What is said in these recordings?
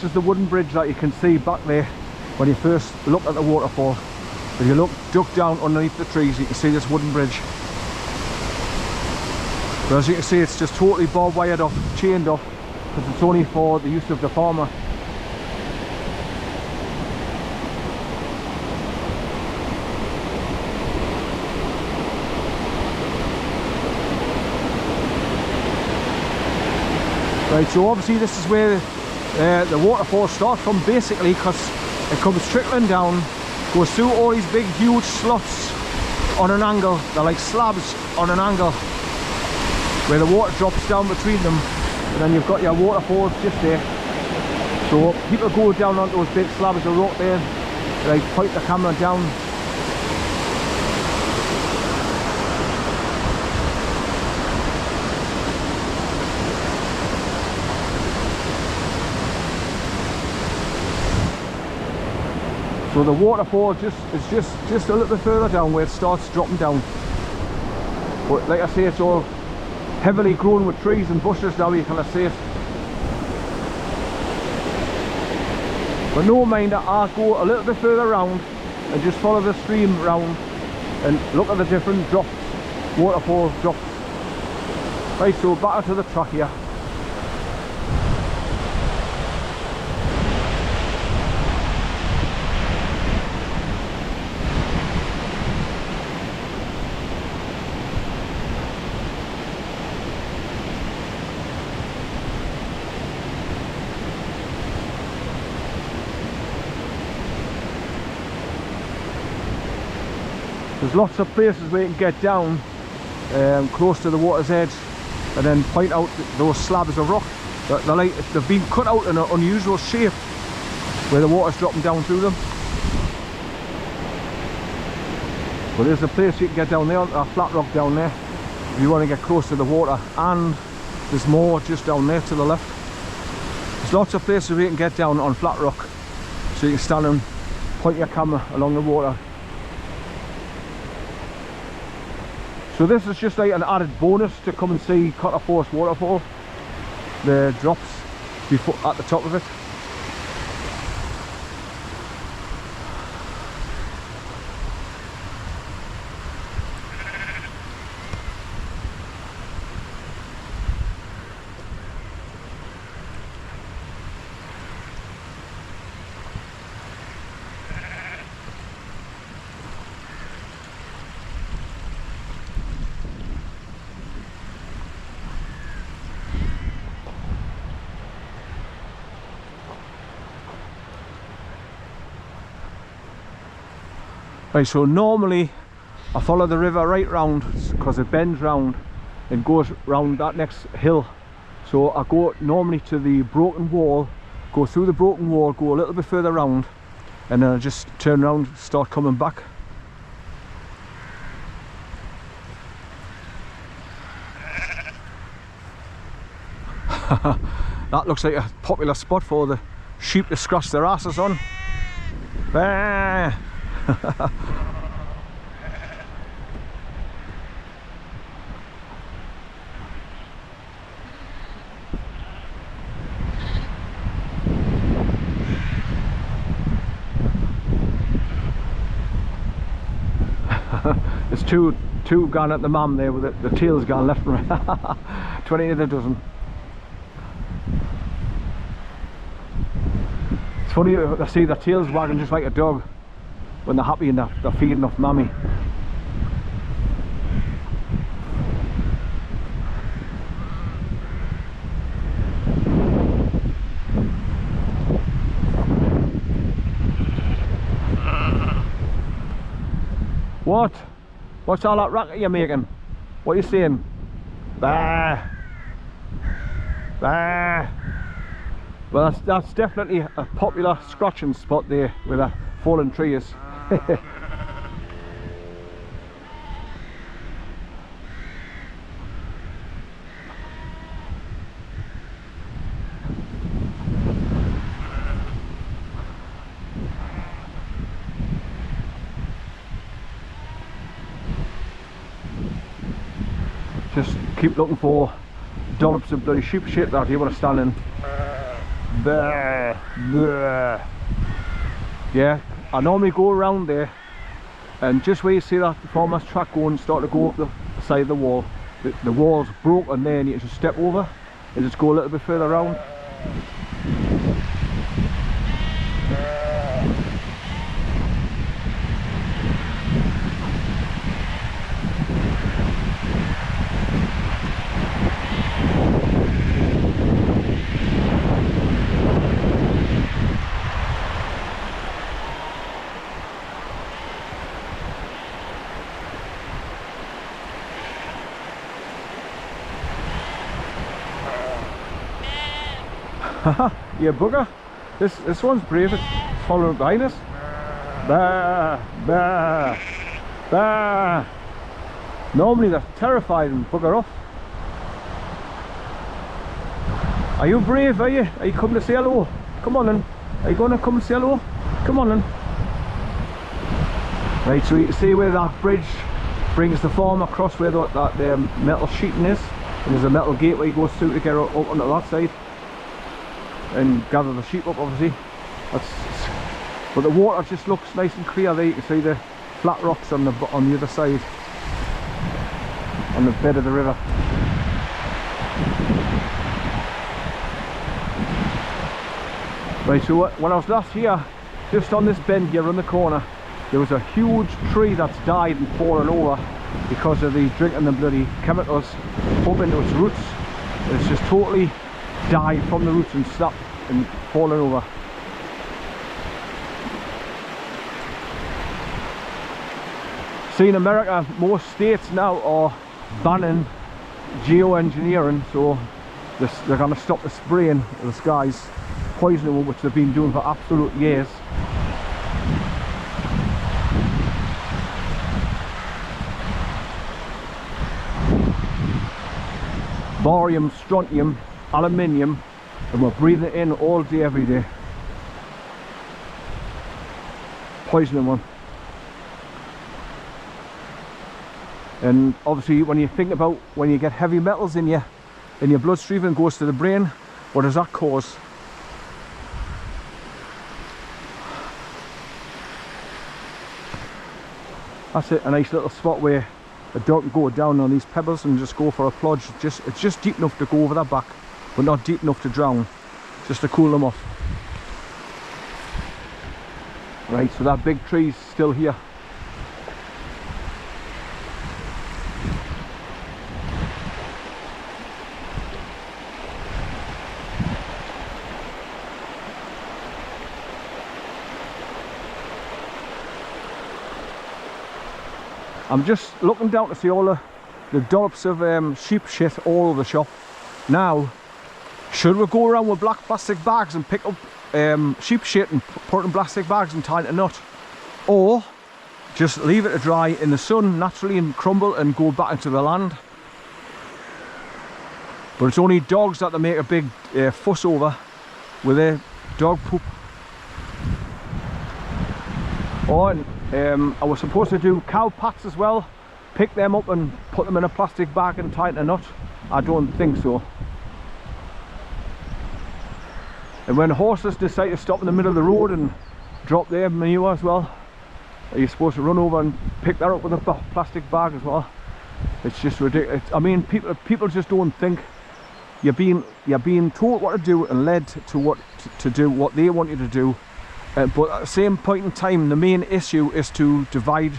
this is the wooden bridge that you can see back there when you first look at the waterfall. If you look duck down underneath the trees, you can see this wooden bridge. But as you can see, it's just totally barbed wired off, chained off, because it's only for the use of the farmer. Right, so obviously this is where the waterfall starts from, basically, because it comes trickling down, goes through all these big huge slots on an angle. They're like slabs on an angle where the water drops down between them, and then you've got your waterfalls just there. So people go down on those big slabs of rock there, they point the camera down. So the waterfall is just a little bit further down where it starts dropping down. But like I say, it's all heavily grown with trees and bushes now, you can see it. But no mind that I go a little bit further round and just follow the stream round and look at the different drops, waterfall drops. Right, so back to the track here. There's lots of places where you can get down close to the water's edge and then point out those slabs of rock. They've been cut out in an unusual shape where the water's dropping down through them. But there's a place you can get down there, a flat rock down there, if you want to get close to the water, and there's more just down there to the left. There's lots of places where you can get down on flat rock, so you can stand and point your camera along the water. So this is just like an added bonus to come and see Cotter Force waterfall. The drops before at the top of it. Right, so normally I follow the river right round because it bends round and goes round that next hill. So I go normally to the broken wall, go through the broken wall, go a little bit further round, and then I just turn around, start coming back. That looks like a popular spot for the sheep to scratch their asses on. There's two gone at the mum there with the tails gone left and right. 20 of the dozen. It's funny to see their tails wagging just like a dog when they're happy and they're feeding off mammy. What? What's all that racket you're making? What are you saying? Bah! Bah! Well, that's definitely a popular scratching spot there where the fallen tree is. Just keep looking for dollops of bloody sheep shit that you want to stand in. Bleh, bleh. Yeah, I normally go around there, and just where you see that farmer's track going, start to go up the side of the wall. The wall's broken there, and you just step over and just go a little bit further around. Haha, you bugger. This one's brave. It's following behind us. Bah, bah, bah. Normally they're terrified and bugger off. Are you brave, are you? Are you coming to say hello? Come on then. Are you going to come and say hello? Come on then. Right, so you can see where that bridge brings the farm across where that metal sheeting is. And there's a metal gateway goes through to get up onto that side and gather the sheep up, obviously. But the water just looks nice and clear there. You can see the flat rocks on the other side, on the bed of the river. Right, so when I was last here, just on this bend here on the corner, there was a huge tree that's died and fallen over because of the drinking the bloody chemicals up into its roots. It's just totally died from the roots and snapped and fallen over. See, in America, most states now are banning geoengineering, so they're going to stop the spraying of the skies, poisoning them, which they've been doing for absolute years. Barium, strontium, aluminium, and we're breathing it in all day, every day. Poisoning one. And obviously, when you think about when you get heavy metals in your bloodstream and goes to the brain, what does that cause? That's it, a nice little spot where a dog can go down on these pebbles and just go for a plodge. It's just deep enough to go over their back, but not deep enough to drown, just to cool them off. Right, so that big tree's still here. I'm just looking down to see all the dollops of sheep shit all over the shop. Now, should we go around with black plastic bags and pick up sheep shit and put it in plastic bags and tie it in a knot? Or just leave it to dry in the sun naturally and crumble and go back into the land? But it's only dogs that they make a big fuss over with their dog poop. Oh, and I was supposed to do cow pats as well, pick them up and put them in a plastic bag and tie it in a knot. I don't think so. And when horses decide to stop in the middle of the road and drop their manure as well, you're supposed to run over and pick that up with a plastic bag as well. It's just ridiculous. I mean, people just don't think. You're being told what to do and led to do what they want you to do. But at the same point in time, the main issue is to divide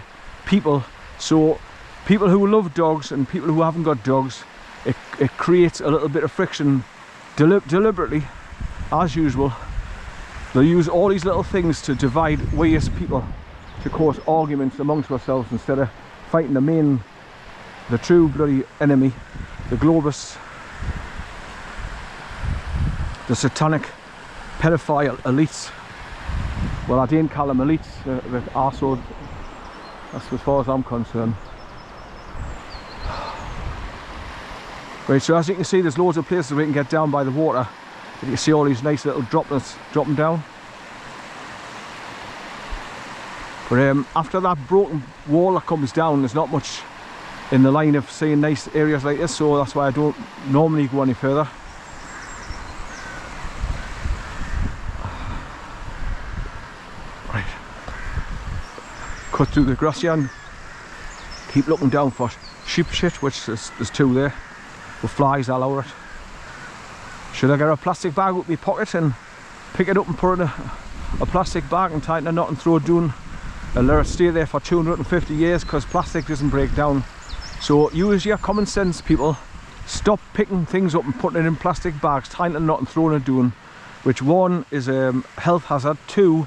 people. So people who love dogs and people who haven't got dogs, it creates a little bit of friction deliberately, as usual. They'll use all these little things to divide we as people, to cause arguments amongst ourselves instead of fighting the true bloody enemy, the globus, the satanic pedophile elites. Well, I didn't call them elites, the arsehole. That's as far as I'm concerned. Right, so as you can see, there's loads of places where you can get down by the water. You can see all these nice little droplets dropping down. But after that broken wall that comes down, there's not much in the line of seeing nice areas like this, so that's why I don't normally go any further. cut through the grassland. Keep looking down for sheep shit, which there's two there, with flies all over it. Should I get a plastic bag with my pocket and pick it up and put it in a plastic bag and tighten a knot and throw it down and let it stay there for 250 years, because plastic doesn't break down. So use your common sense, people. Stop picking things up and putting it in plastic bags, tying a knot and throwing it down, which one is a health hazard, two,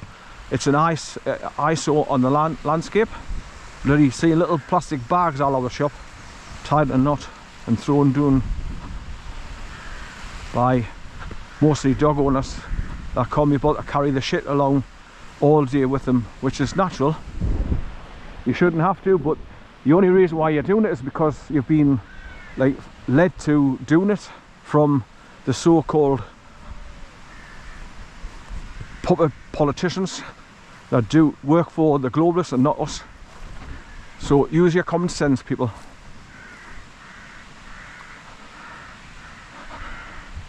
it's an eyesore on the landscape. Bloody see little plastic bags all over the shop, tied a knot and thrown down by mostly dog owners that can't be bothered to carry the shit along all day with them, which is natural. You shouldn't have to, but the only reason why you're doing it is because you've been like led to doing it from the so-called puppet politicians that do work for the globalists and not us. So use your common sense, people.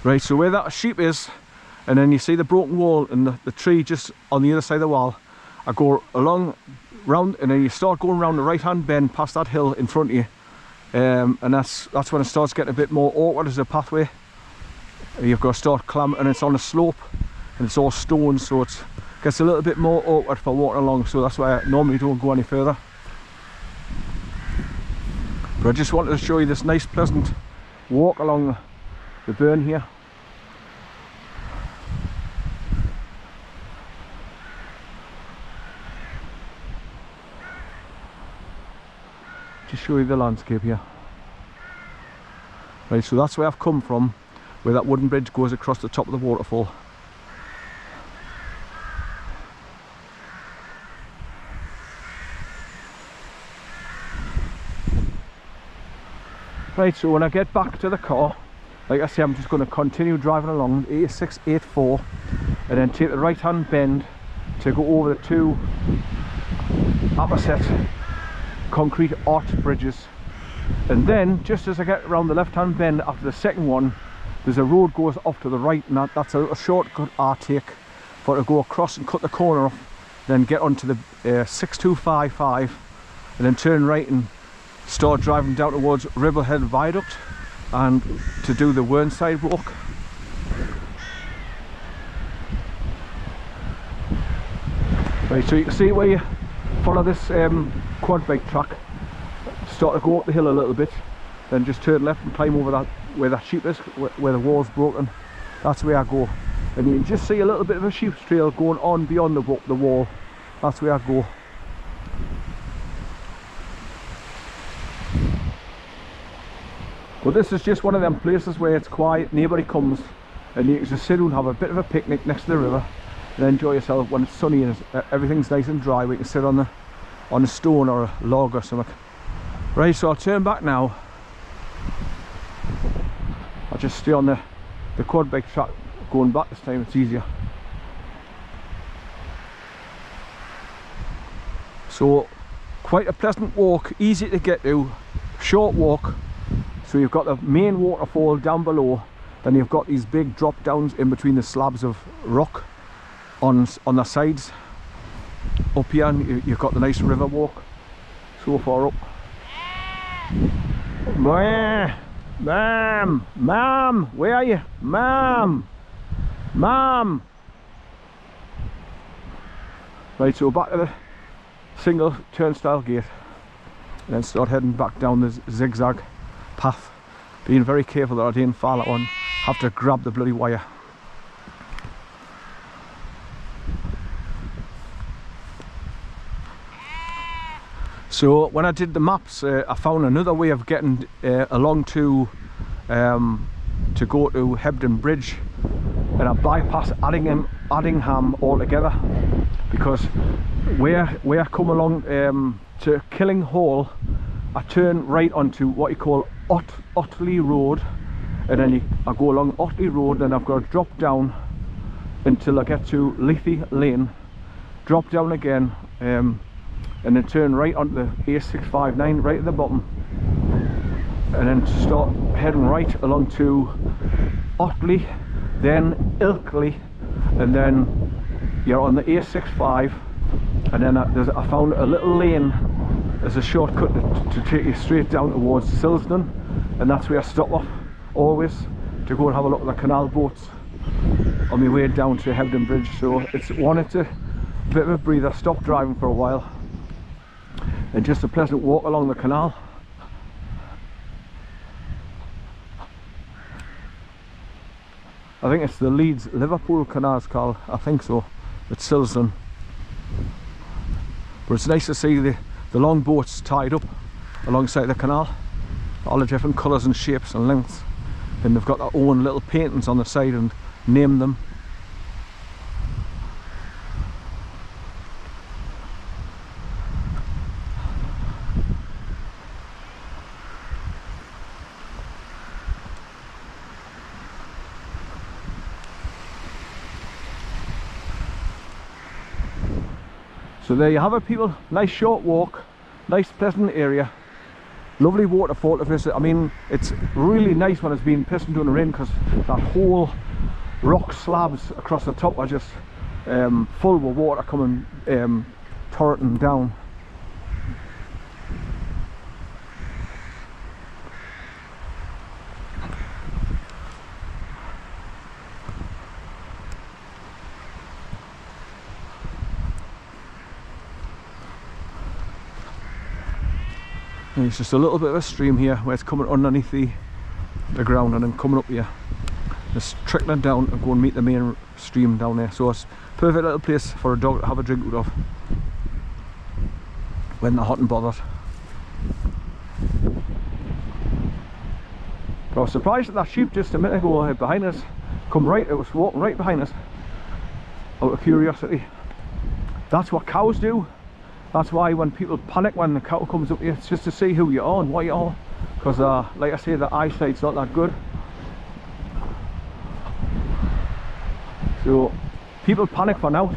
Right, so where that sheep is, and then you see the broken wall and the tree just on the other side of the wall, I go along round, and then you start going around the right hand bend past that hill in front of you, and that's when it starts getting a bit more awkward as a pathway. You've got to start climbing, and it's on a slope and it's all stone, so it gets a little bit more awkward for walking along, so that's why I normally don't go any further. But I just wanted to show you this nice pleasant walk along the burn here. Just show you the landscape here. Right, so that's where I've come from, where that wooden bridge goes across the top of the waterfall. Right, so when I get back to the car, like I say, I'm just going to continue driving along A684 and then take the right hand bend to go over the two opposite concrete arch bridges, and then just as I get around the left hand bend after the second one, there's a road goes off to the right, and that's a little shortcut I take for to go across and cut the corner off, then get onto the 6255 and then turn right and start driving down towards Riverhead Viaduct and to do the Whernside walk. Right, so you can see where you follow this quad bike track, start to go up the hill a little bit, then just turn left and climb over that where that sheep is, where the wall's broken. That's where I go, and you can just see a little bit of a sheep's trail going on beyond the wall. That's where I go. But this is just one of them places where it's quiet, nobody comes, and you can just sit and have a bit of a picnic next to the river and enjoy yourself when it's sunny and everything's nice and dry. We can sit on a stone or a log or something. Right, so I'll turn back now. I'll just stay on the quad bike track going back this time, it's easier. So quite a pleasant walk, easy to get to, short walk. So you've got the main waterfall down below, then you've got these big drop downs in between the slabs of rock on the sides. Up here and you've got the nice river walk so far up. Ma'am, where are you? Ma'am. Right, so back to the single turnstile gate and then start heading back down the zigzag path, being very careful that I didn't fall that one, have to grab the bloody wire. So when I did the maps, I found another way of getting along to go to Hebden Bridge, and I bypass Addingham altogether, because where I come along to Killing Hall, I turn right onto what you call Otley Road, and then I go along Otley Road, then I've got to drop down until I get to Lethe Lane, drop down again, and then turn right onto the A659 right at the bottom, and then start heading right along to Otley, then Ilkley, and then you're on the A65 And then I found a little lane as a shortcut to take you straight down towards Silsden, and that's where I stop off always to go and have a look at the canal boats on my way down to Hebden Bridge. So it's a bit of a breather, stop driving for a while, and just a pleasant walk along the canal. I think it's the Leeds-Liverpool Canal, Carl. I think so. It's Silsden. But it's nice to see the long boats tied up alongside the canal. All the different colours and shapes and lengths. And they've got their own little paintings on the side and named them. So there you have it, people. Nice short walk, nice pleasant area, lovely waterfall to visit. I mean, it's really nice when it's been pissing down the rain, because that whole rock slabs across the top are just full with water coming torrenting down. And it's just a little bit of a stream here where it's coming underneath the ground and then coming up here, just trickling down and go and meet the main stream down there. So it's a perfect little place for a dog to have a drink out of when they're hot and bothered. But I was surprised at that sheep just a minute ago behind us. It was walking right behind us out of curiosity. That's what cows do. That's why when people panic when the cow comes up here, it's just to see who you are and what you are, because like I say, the eyesight's not that good. So people panic for now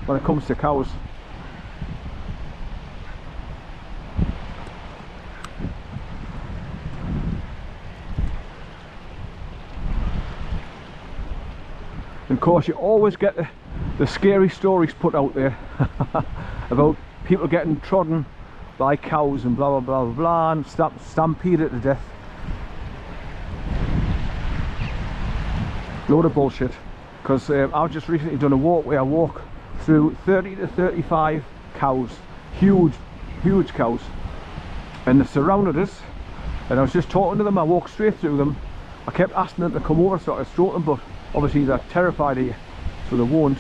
when it comes to cows. And of course you always get the scary stories put out there about people getting trodden by cows and blah blah blah blah blah and stampeded to death. Load of bullshit. Because I've just recently done a walk where I walk through 30 to 35 cows, huge cows, and they surrounded us, and I was just talking to them. I walked straight through them. I kept asking them to come over so I could stroke them, but obviously they're terrified of you, so they won't.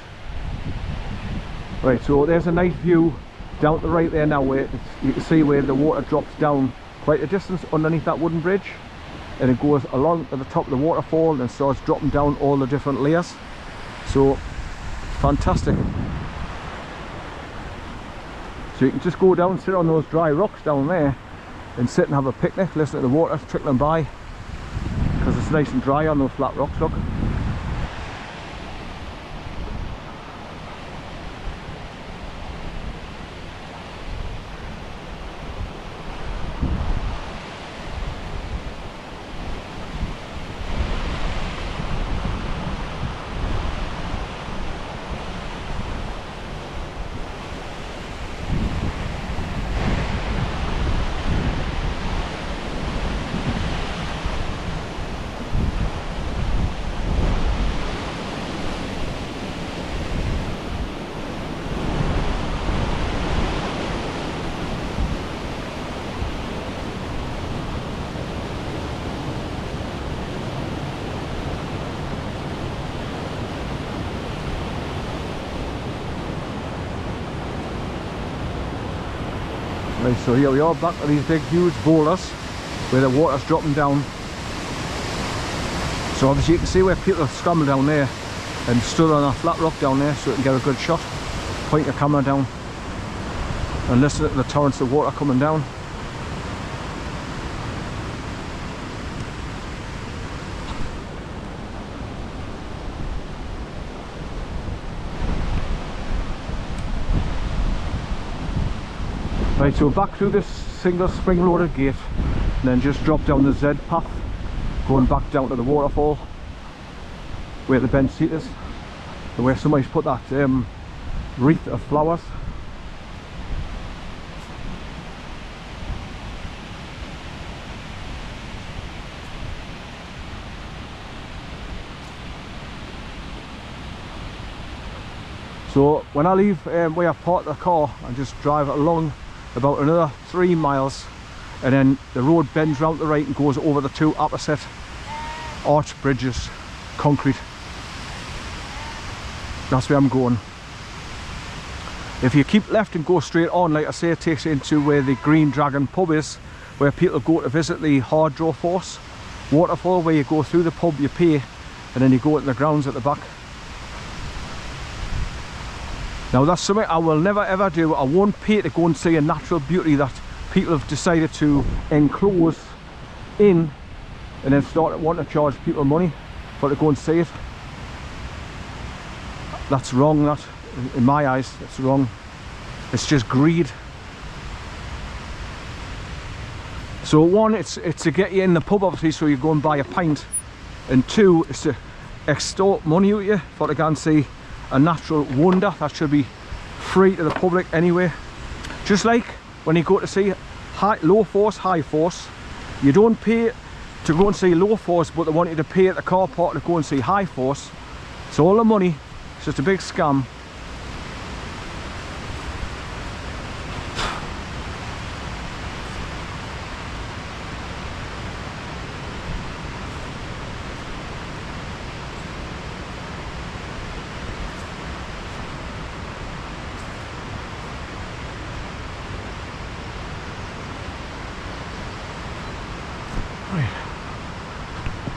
Right, so there's a nice view down to the right there now, where you can see where the water drops down quite a distance underneath that wooden bridge, and it goes along at the top of the waterfall and starts dropping down all the different layers. So fantastic. So you can just go down, sit on those dry rocks down there and sit and have a picnic, listen to the water trickling by, because it's nice and dry on those flat rocks, look. Right, so here we are back to these big huge boulders where the water's dropping down. So obviously you can see where people have scrambled down there and stood on a flat rock down there so you can get a good shot. Point your camera down and listen to the torrents of water coming down. Right, so back through this single spring-loaded gate and then just drop down the Z path, going back down to the waterfall where the bench seat is, and where somebody's put that wreath of flowers. So when I leave where I parked the car, I just drive along about another 3 miles, and then the road bends round to the right and goes over the two opposite arch bridges, concrete. That's where I'm going. If you keep left and go straight on, like I say, it takes you into where the Green Dragon pub is, where people go to visit the Cotter Force waterfall, where you go through the pub, you pay, and then you go into the grounds at the back. Now that's something I will never ever do. I won't pay to go and see a natural beauty that people have decided to enclose in and then start wanting to charge people money for to go and see it. That's wrong, that, in my eyes, it's wrong. It's just greed. So one, it's to get you in the pub, obviously, so you go and buy a pint, and two, it's to extort money out of you for to go and see a natural wonder that should be free to the public anyway. Just like when you go to see low force, high force, you don't pay to go and see low force, but they want you to pay at the car park to go and see high force. So all the money, it's just a big scam.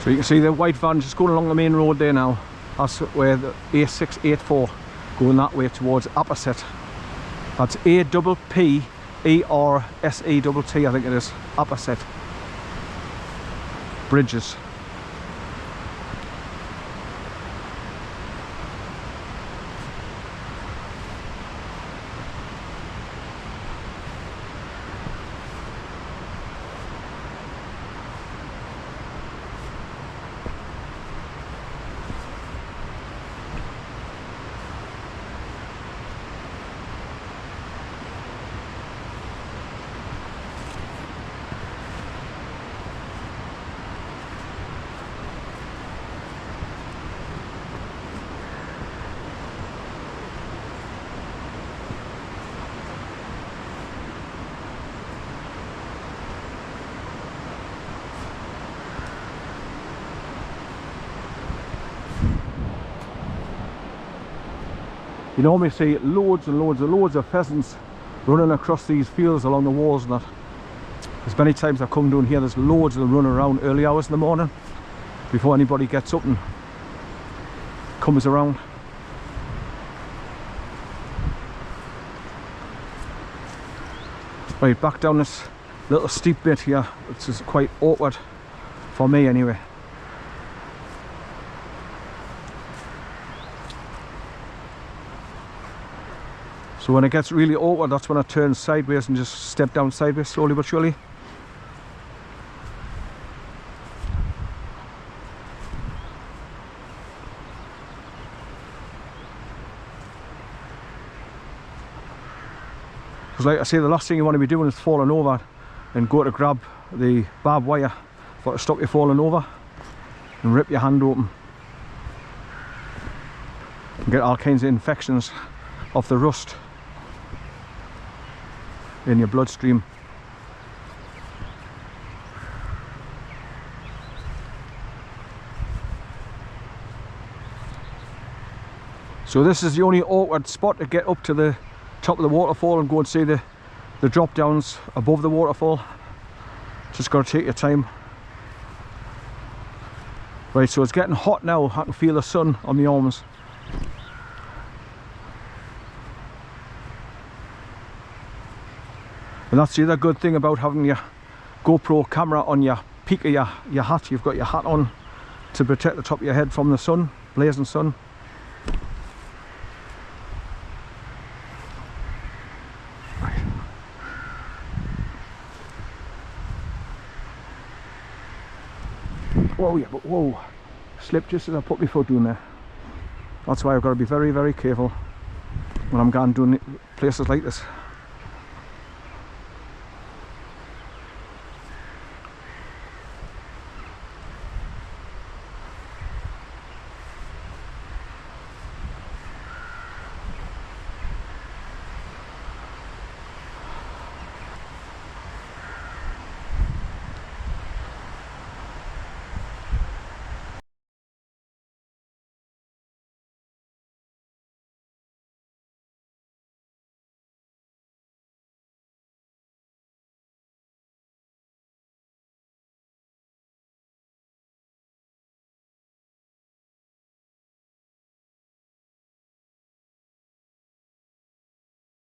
So you can see the white van just going along the main road there now. That's where the A684 going that way towards Apposite. That's APPERSETT, I think it is, Apposite Bridges. You normally see loads and loads of pheasants running across these fields along the walls and that. There's many times I've come down here, there's loads of them running around early hours in the morning before anybody gets up and comes around. Right, back down this little steep bit here, which is quite awkward for me anyway. So when it gets really awkward, that's when I turn sideways and just step down sideways slowly but surely. Because like I say, the last thing you want to be doing is falling over and go to grab the barbed wire to stop you falling over and rip your hand open and get all kinds of infections off the rust in your bloodstream. So this is the only awkward spot to get up to the top of the waterfall and go and see the drop downs above the waterfall. Just got to take your time. Right, so it's getting hot now. I can feel the sun on my arms. And that's the other good thing about having your GoPro camera on your peak of your hat. You've got your hat on to protect the top of your head from the sun, blazing sun. Right. Whoa, yeah, but whoa, slipped just as I put my foot down there. That's why I've got to be very, very careful when I'm going doing places like this.